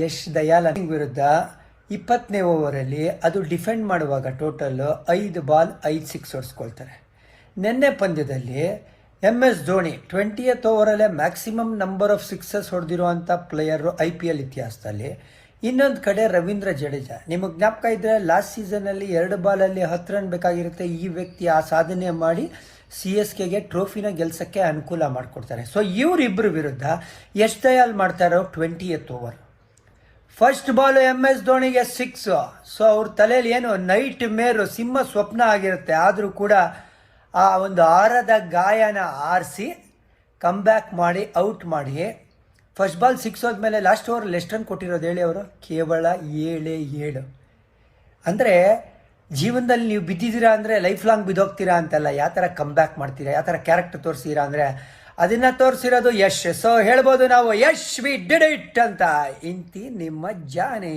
ಯಶ್ ದಯಾಲ್ ವಿರುದ್ಧ 20ನೇ ಓವರಲ್ಲಿ ಅದು ಡಿಫೆಂಡ್ ಮಾಡುವಾಗ ಟೋಟಲ್ 5 ಬಾಲ್ 5 ಸಿಕ್ಸ್ ಹೊಡ್ಸ್ಕೊಳ್ತಾರೆ. ನಿನ್ನೆ ಪಂದ್ಯದಲ್ಲಿ MS ಧೋನಿ 20th ಓವರಲ್ಲೇ ಮ್ಯಾಕ್ಸಿಮಮ್ ನಂಬರ್ ಆಫ್ ಸಿಕ್ಸಸ್ ಹೊಡೆದಿರುವಂಥ ಪ್ಲೇಯರು IPL ಇತಿಹಾಸದಲ್ಲಿ. ಇನ್ನೊಂದು ಕಡೆ ರವೀಂದ್ರ ಜಡೇಜಾ, ನಿಮಗೆ ಜ್ಞಾಪಕ ಇದ್ದರೆ ಲಾಸ್ಟ್ ಸೀಸನಲ್ಲಿ 2 ಬಾಲಲ್ಲಿ 10 ರನ್ ಬೇಕಾಗಿರುತ್ತೆ. ಈ ವ್ಯಕ್ತಿ ಆ ಸಾಧನೆ ಮಾಡಿ CSKಗೆ ಟ್ರೋಫಿನ ಗೆಲ್ಸೋಕ್ಕೆ ಅನುಕೂಲ ಮಾಡಿಕೊಡ್ತಾರೆ. ಸೊ ಇವರಿಬ್ಬರ ವಿರುದ್ಧ ಯಶ್ ದಯಾಲ್ ಮಾಡ್ತಾ ಇರೋ 20th over first ball MS ಧೋನಿಗೆ 6. ಸೊ ಅವ್ರ ತಲೆಯಲ್ಲಿ ಏನು ನೈಟ್ ಮೇರು ಸಿಂಹ ಸ್ವಪ್ನ ಆಗಿರುತ್ತೆ. ಆದರೂ ಕೂಡ ಆ ಒಂದು ಆರದ ಗಾಯನ ಆರಿಸಿ ಕಮ್ಬ್ಯಾಕ್ ಮಾಡಿ ಔಟ್ ಮಾಡಿ ಫಸ್ಟ್ ಬಾಲ್ 6 ಹೋದ್ಮೇಲೆ ಲಾಸ್ಟ್ ಓವರ್ ಎಷ್ಟು ರನ್ ಕೊಟ್ಟಿರೋದು ಹೇಳಿ ಅವರು? ಕೇವಲ 7. ಅಂದರೆ ಜೀವನದಲ್ಲಿ ನೀವು ಬಿದ್ದಿದ್ದೀರಾ ಅಂದರೆ ಲೈಫ್ ಲಾಂಗ್ ಬಿದ್ದೋಗ್ತೀರಾ ಅಂತಲ್ಲ, ಯಾವ ಥರ ಕಮ್ಬ್ಯಾಕ್ ಮಾಡ್ತೀರಾ, ಯಾವ ಥರ ಕ್ಯಾರೆಕ್ಟರ್ ತೋರಿಸ್ತೀರಾ ಅಂದರೆ ಅದನ್ನು ತೋರಿಸಿರೋದು ಯಶ್. ಸೊ ಹೇಳ್ಬೋದು ನಾವು ಯಶ್ ವಿ ಡಿಡ್ ಇಟ್ ಅಂತ. ಇಂತಿ ನಿಮ್ಮ ಜಾನೆ.